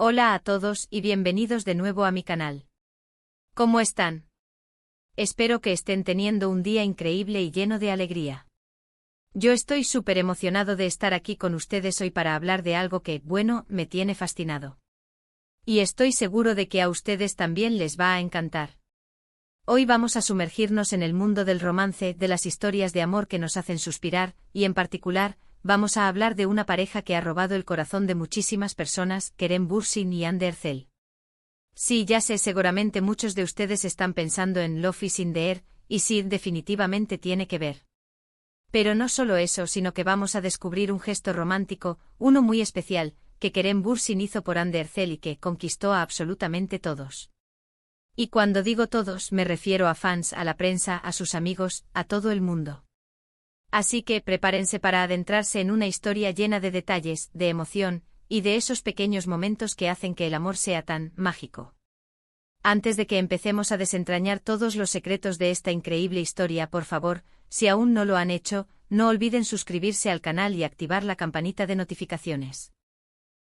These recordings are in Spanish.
Hola a todos y bienvenidos de nuevo a mi canal. ¿Cómo están? Espero que estén teniendo un día increíble y lleno de alegría. Yo estoy súper emocionado de estar aquí con ustedes hoy para hablar de algo que, bueno, me tiene fascinado. Y estoy seguro de que a ustedes también les va a encantar. Hoy vamos a sumergirnos en el mundo del romance, de las historias de amor que nos hacen suspirar, y en particular, vamos a hablar de una pareja que ha robado el corazón de muchísimas personas, Kerem Bürsin y Hande Erçel. Sí, ya sé, seguramente muchos de ustedes están pensando en Love is in the air, y sí, definitivamente tiene que ver. Pero no solo eso, sino que vamos a descubrir un gesto romántico, uno muy especial, que Kerem Bürsin hizo por Hande Erçel y que conquistó a absolutamente todos. Y cuando digo todos, me refiero a fans, a la prensa, a sus amigos, a todo el mundo. Así que prepárense para adentrarse en una historia llena de detalles, de emoción, y de esos pequeños momentos que hacen que el amor sea tan mágico. Antes de que empecemos a desentrañar todos los secretos de esta increíble historia, por favor, si aún no lo han hecho, no olviden suscribirse al canal y activar la campanita de notificaciones.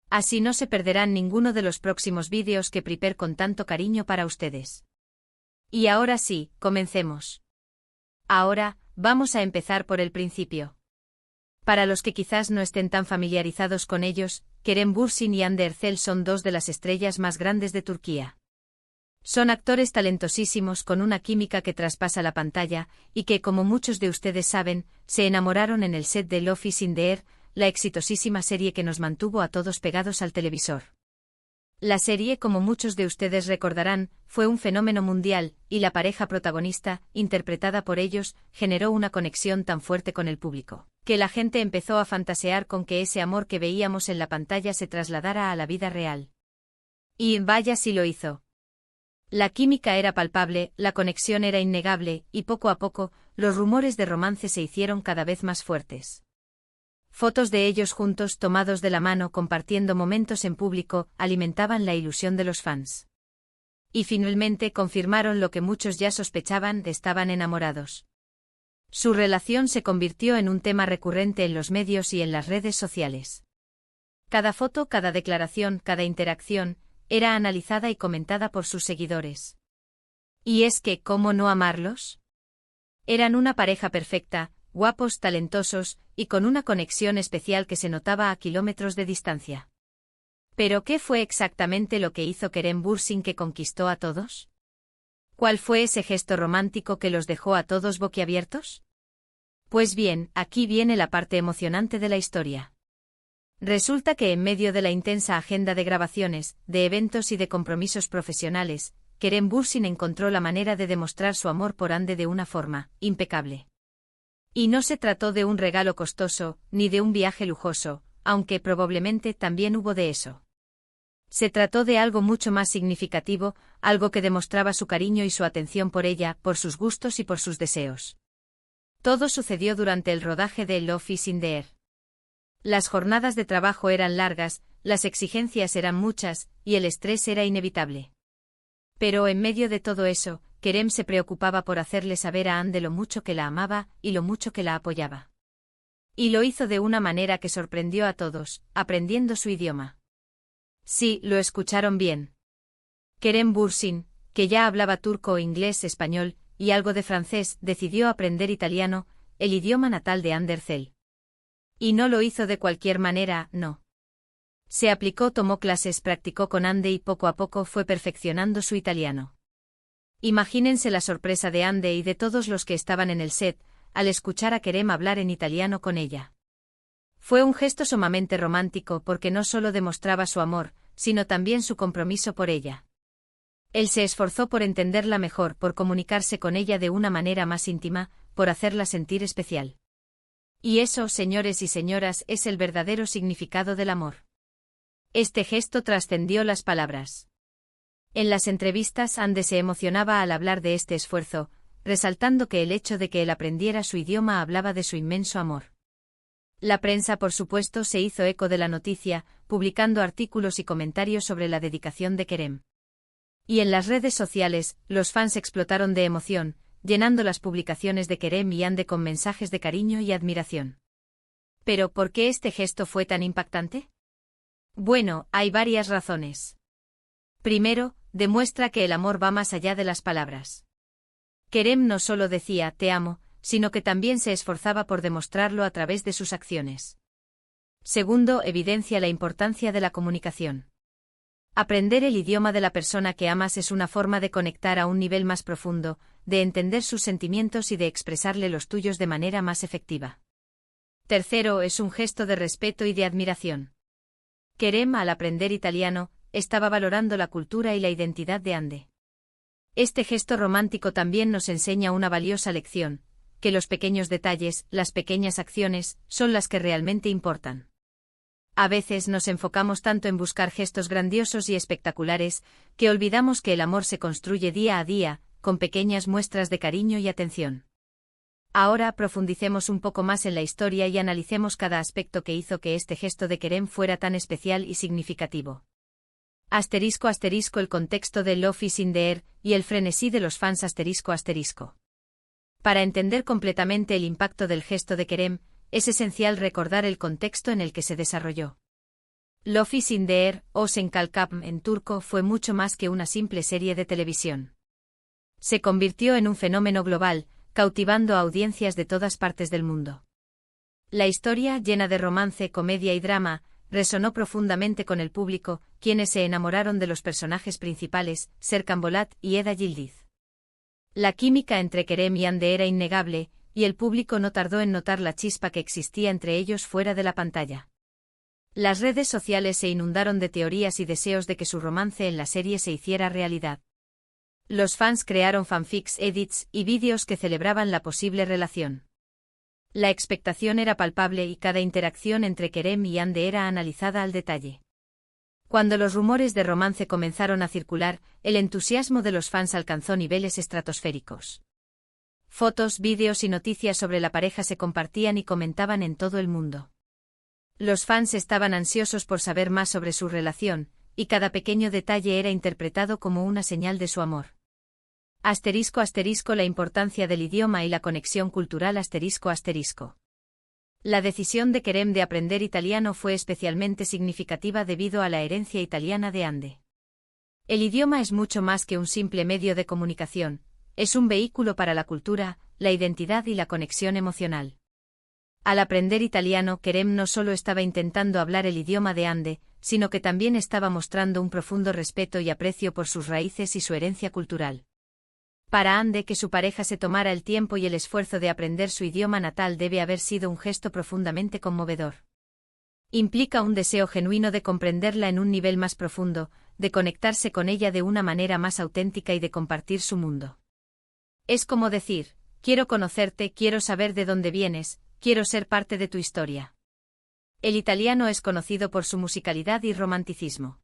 Así no se perderán ninguno de los próximos vídeos que preparo con tanto cariño para ustedes. Y ahora sí, comencemos. Ahora, vamos a empezar por el principio. Para los que quizás no estén tan familiarizados con ellos, Kerem Bürsin y Hande Erçel son dos de las estrellas más grandes de Turquía. Son actores talentosísimos con una química que traspasa la pantalla, y que, como muchos de ustedes saben, se enamoraron en el set de Love is in the air, la exitosísima serie que nos mantuvo a todos pegados al televisor. La serie, como muchos de ustedes recordarán, fue un fenómeno mundial, y la pareja protagonista, interpretada por ellos, generó una conexión tan fuerte con el público, que la gente empezó a fantasear con que ese amor que veíamos en la pantalla se trasladara a la vida real. Y vaya si lo hizo. La química era palpable, la conexión era innegable, y poco a poco, los rumores de romance se hicieron cada vez más fuertes. Fotos de ellos juntos, tomados de la mano, compartiendo momentos en público, alimentaban la ilusión de los fans. Y finalmente confirmaron lo que muchos ya sospechaban: estaban enamorados. Su relación se convirtió en un tema recurrente en los medios y en las redes sociales. Cada foto, cada declaración, cada interacción, era analizada y comentada por sus seguidores. Y es que, ¿cómo no amarlos? Eran una pareja perfecta, guapos, talentosos, y con una conexión especial que se notaba a kilómetros de distancia. ¿Pero qué fue exactamente lo que hizo Kerem Bürsin que conquistó a todos? ¿Cuál fue ese gesto romántico que los dejó a todos boquiabiertos? Pues bien, aquí viene la parte emocionante de la historia. Resulta que en medio de la intensa agenda de grabaciones, de eventos y de compromisos profesionales, Kerem Bürsin encontró la manera de demostrar su amor por Hande de una forma impecable. Y no se trató de un regalo costoso, ni de un viaje lujoso, aunque probablemente también hubo de eso. Se trató de algo mucho más significativo, algo que demostraba su cariño y su atención por ella, por sus gustos y por sus deseos. Todo sucedió durante el rodaje de Love is in the air. Las jornadas de trabajo eran largas, las exigencias eran muchas, y el estrés era inevitable. Pero en medio de todo eso, Kerem se preocupaba por hacerle saber a Hande lo mucho que la amaba, y lo mucho que la apoyaba. Y lo hizo de una manera que sorprendió a todos, aprendiendo su idioma. Sí, lo escucharon bien. Kerem Bürsin, que ya hablaba turco, inglés, español, y algo de francés, decidió aprender italiano, el idioma natal de Hande Erçel. Y no lo hizo de cualquier manera, no. Se aplicó, tomó clases, practicó con Hande y poco a poco fue perfeccionando su italiano. Imagínense la sorpresa de Hande y de todos los que estaban en el set, al escuchar a Kerem hablar en italiano con ella. Fue un gesto sumamente romántico porque no solo demostraba su amor, sino también su compromiso por ella. Él se esforzó por entenderla mejor, por comunicarse con ella de una manera más íntima, por hacerla sentir especial. Y eso, señores y señoras, es el verdadero significado del amor. Este gesto trascendió las palabras. En las entrevistas, Hande se emocionaba al hablar de este esfuerzo, resaltando que el hecho de que él aprendiera su idioma hablaba de su inmenso amor. La prensa, por supuesto, se hizo eco de la noticia, publicando artículos y comentarios sobre la dedicación de Kerem. Y en las redes sociales, los fans explotaron de emoción, llenando las publicaciones de Kerem y Hande con mensajes de cariño y admiración. ¿Pero por qué este gesto fue tan impactante? Bueno, hay varias razones. Primero, demuestra que el amor va más allá de las palabras. Kerem no solo decía «te amo», sino que también se esforzaba por demostrarlo a través de sus acciones. Segundo, evidencia la importancia de la comunicación. Aprender el idioma de la persona que amas es una forma de conectar a un nivel más profundo, de entender sus sentimientos y de expresarle los tuyos de manera más efectiva. Tercero, es un gesto de respeto y de admiración. Kerem, al aprender italiano, estaba valorando la cultura y la identidad de Ande. Este gesto romántico también nos enseña una valiosa lección, que los pequeños detalles, las pequeñas acciones, son las que realmente importan. A veces nos enfocamos tanto en buscar gestos grandiosos y espectaculares, que olvidamos que el amor se construye día a día, con pequeñas muestras de cariño y atención. Ahora profundicemos un poco más en la historia y analicemos cada aspecto que hizo que este gesto de Kerem fuera tan especial y significativo. *** El contexto de Love is in the air y el frenesí de los fans ***. Para entender completamente el impacto del gesto de Kerem, es esencial recordar el contexto en el que se desarrolló. Love is in the air, o Sen Kalkap en turco, fue mucho más que una simple serie de televisión. Se convirtió en un fenómeno global, cautivando a audiencias de todas partes del mundo. La historia, llena de romance, comedia y drama, resonó profundamente con el público, quienes se enamoraron de los personajes principales, Serkan Bolat y Eda Yildiz. La química entre Kerem y Ande era innegable, y el público no tardó en notar la chispa que existía entre ellos fuera de la pantalla. Las redes sociales se inundaron de teorías y deseos de que su romance en la serie se hiciera realidad. Los fans crearon fanfics, edits y vídeos que celebraban la posible relación. La expectación era palpable y cada interacción entre Kerem y Ande era analizada al detalle. Cuando los rumores de romance comenzaron a circular, el entusiasmo de los fans alcanzó niveles estratosféricos. Fotos, vídeos y noticias sobre la pareja se compartían y comentaban en todo el mundo. Los fans estaban ansiosos por saber más sobre su relación, y cada pequeño detalle era interpretado como una señal de su amor. *** La importancia del idioma y la conexión cultural ***. La decisión de Kerem de aprender italiano fue especialmente significativa debido a la herencia italiana de Ande. El idioma es mucho más que un simple medio de comunicación, es un vehículo para la cultura, la identidad y la conexión emocional. Al aprender italiano, Kerem no solo estaba intentando hablar el idioma de Ande, sino que también estaba mostrando un profundo respeto y aprecio por sus raíces y su herencia cultural. Para Ande, que su pareja se tomara el tiempo y el esfuerzo de aprender su idioma natal debe haber sido un gesto profundamente conmovedor. Implica un deseo genuino de comprenderla en un nivel más profundo, de conectarse con ella de una manera más auténtica y de compartir su mundo. Es como decir, quiero conocerte, quiero saber de dónde vienes, quiero ser parte de tu historia. El italiano es conocido por su musicalidad y romanticismo.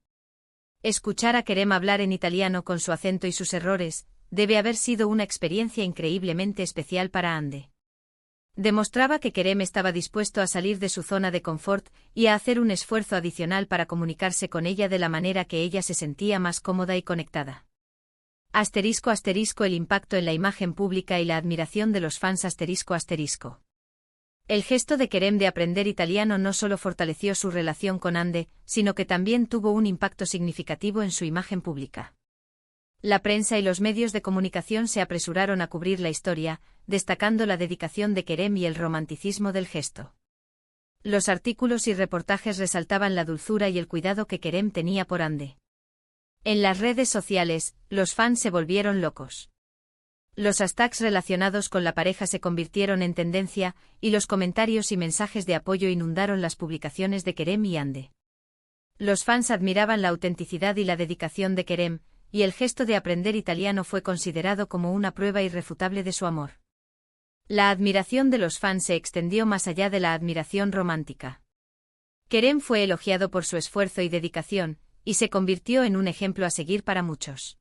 Escuchar a Kerem hablar en italiano con su acento y sus errores, debe haber sido una experiencia increíblemente especial para Ande. Demostraba que Kerem estaba dispuesto a salir de su zona de confort y a hacer un esfuerzo adicional para comunicarse con ella de la manera que ella se sentía más cómoda y conectada. *** El impacto en la imagen pública y la admiración de los fans ***. El gesto de Kerem de aprender italiano no solo fortaleció su relación con Ande, sino que también tuvo un impacto significativo en su imagen pública. La prensa y los medios de comunicación se apresuraron a cubrir la historia, destacando la dedicación de Kerem y el romanticismo del gesto. Los artículos y reportajes resaltaban la dulzura y el cuidado que Kerem tenía por Ande. En las redes sociales, los fans se volvieron locos. Los hashtags relacionados con la pareja se convirtieron en tendencia, y los comentarios y mensajes de apoyo inundaron las publicaciones de Kerem y Ande. Los fans admiraban la autenticidad y la dedicación de Kerem, y el gesto de aprender italiano fue considerado como una prueba irrefutable de su amor. La admiración de los fans se extendió más allá de la admiración romántica. Kerem fue elogiado por su esfuerzo y dedicación, y se convirtió en un ejemplo a seguir para muchos.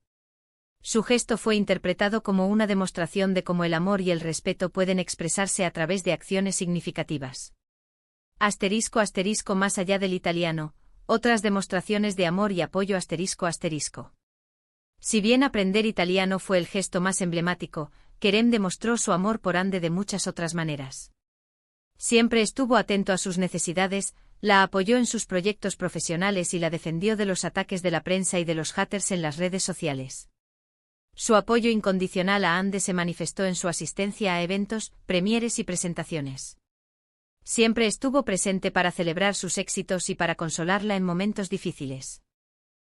Su gesto fue interpretado como una demostración de cómo el amor y el respeto pueden expresarse a través de acciones significativas. *** Más allá del italiano, otras demostraciones de amor y apoyo ***. Si bien aprender italiano fue el gesto más emblemático, Kerem demostró su amor por Ande de muchas otras maneras. Siempre estuvo atento a sus necesidades, la apoyó en sus proyectos profesionales y la defendió de los ataques de la prensa y de los haters en las redes sociales. Su apoyo incondicional a Ande se manifestó en su asistencia a eventos, premieres y presentaciones. Siempre estuvo presente para celebrar sus éxitos y para consolarla en momentos difíciles.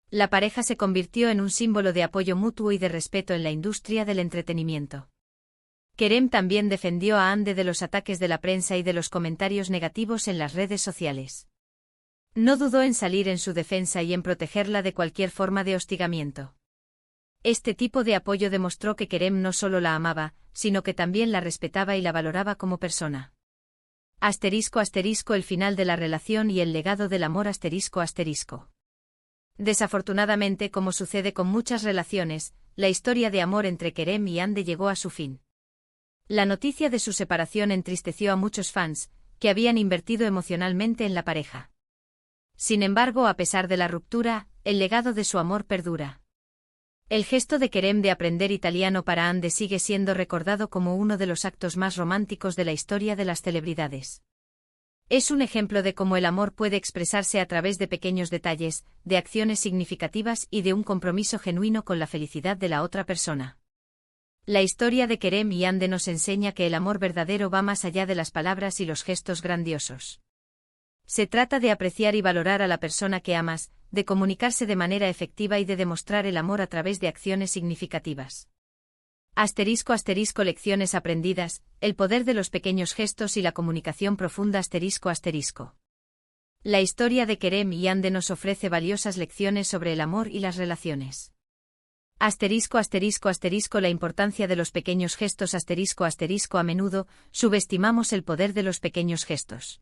La pareja se convirtió en un símbolo de apoyo mutuo y de respeto en la industria del entretenimiento. Kerem también defendió a Ande de los ataques de la prensa y de los comentarios negativos en las redes sociales. No dudó en salir en su defensa y en protegerla de cualquier forma de hostigamiento. Este tipo de apoyo demostró que Kerem no solo la amaba, sino que también la respetaba y la valoraba como persona. *** El final de la relación y el legado del amor ***. Desafortunadamente, como sucede con muchas relaciones, la historia de amor entre Kerem y Ande llegó a su fin. La noticia de su separación entristeció a muchos fans, que habían invertido emocionalmente en la pareja. Sin embargo, a pesar de la ruptura, el legado de su amor perdura. El gesto de Kerem de aprender italiano para Ande sigue siendo recordado como uno de los actos más románticos de la historia de las celebridades. Es un ejemplo de cómo el amor puede expresarse a través de pequeños detalles, de acciones significativas y de un compromiso genuino con la felicidad de la otra persona. La historia de Kerem y Ande nos enseña que el amor verdadero va más allá de las palabras y los gestos grandiosos. Se trata de apreciar y valorar a la persona que amas, de comunicarse de manera efectiva y de demostrar el amor a través de acciones significativas. *** Lecciones aprendidas, el poder de los pequeños gestos y la comunicación profunda ***. La historia de Kerem y Ande nos ofrece valiosas lecciones sobre el amor y las relaciones. La importancia de los pequeños gestos ***. A menudo, subestimamos el poder de los pequeños gestos.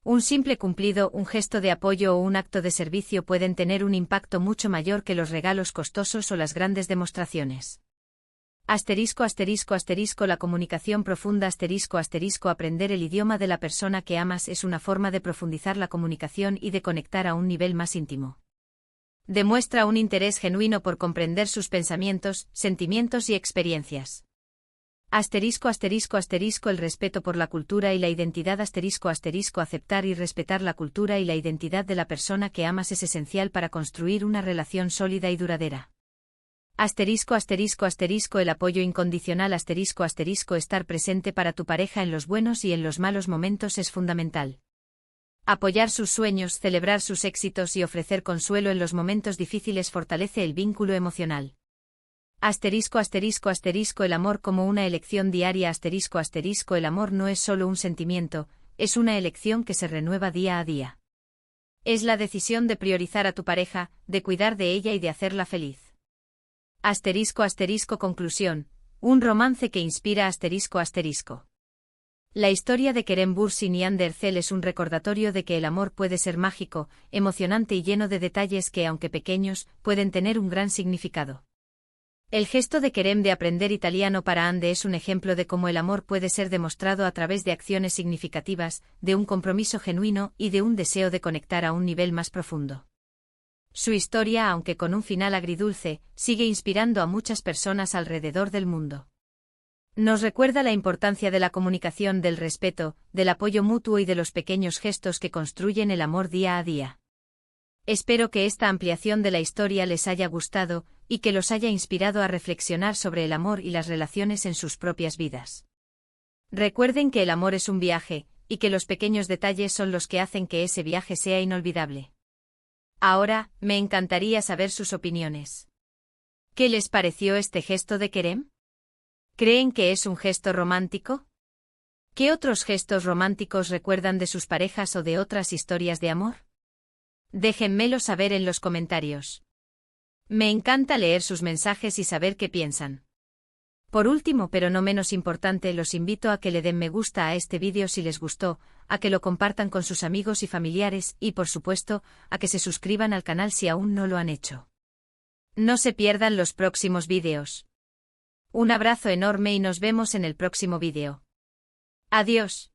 Un simple cumplido, un gesto de apoyo o un acto de servicio pueden tener un impacto mucho mayor que los regalos costosos o las grandes demostraciones. La comunicación profunda Aprender el idioma de la persona que amas es una forma de profundizar la comunicación y de conectar a un nivel más íntimo. Demuestra un interés genuino por comprender sus pensamientos, sentimientos y experiencias. El respeto por la cultura y la identidad Aceptar y respetar la cultura y la identidad de la persona que amas es esencial para construir una relación sólida y duradera. El apoyo incondicional Estar presente para tu pareja en los buenos y en los malos momentos es fundamental. Apoyar sus sueños, celebrar sus éxitos y ofrecer consuelo en los momentos difíciles fortalece el vínculo emocional. El amor como una elección diaria El amor no es solo un sentimiento, es una elección que se renueva día a día. Es la decisión de priorizar a tu pareja, de cuidar de ella y de hacerla feliz. Conclusión. Un romance que inspira La historia de Kerem Bürsin y Ande Erçel es un recordatorio de que el amor puede ser mágico, emocionante y lleno de detalles que, aunque pequeños, pueden tener un gran significado. El gesto de Kerem de aprender italiano para Ande es un ejemplo de cómo el amor puede ser demostrado a través de acciones significativas, de un compromiso genuino y de un deseo de conectar a un nivel más profundo. Su historia, aunque con un final agridulce, sigue inspirando a muchas personas alrededor del mundo. Nos recuerda la importancia de la comunicación, del respeto, del apoyo mutuo y de los pequeños gestos que construyen el amor día a día. Espero que esta ampliación de la historia les haya gustado y que los haya inspirado a reflexionar sobre el amor y las relaciones en sus propias vidas. Recuerden que el amor es un viaje, y que los pequeños detalles son los que hacen que ese viaje sea inolvidable. Ahora, me encantaría saber sus opiniones. ¿Qué les pareció este gesto de Kerem? ¿Creen que es un gesto romántico? ¿Qué otros gestos románticos recuerdan de sus parejas o de otras historias de amor? Déjenmelo saber en los comentarios. Me encanta leer sus mensajes y saber qué piensan. Por último, pero no menos importante, los invito a que le den me gusta a este vídeo si les gustó, a que lo compartan con sus amigos y familiares y, por supuesto, a que se suscriban al canal si aún no lo han hecho. No se pierdan los próximos vídeos. Un abrazo enorme y nos vemos en el próximo vídeo. Adiós.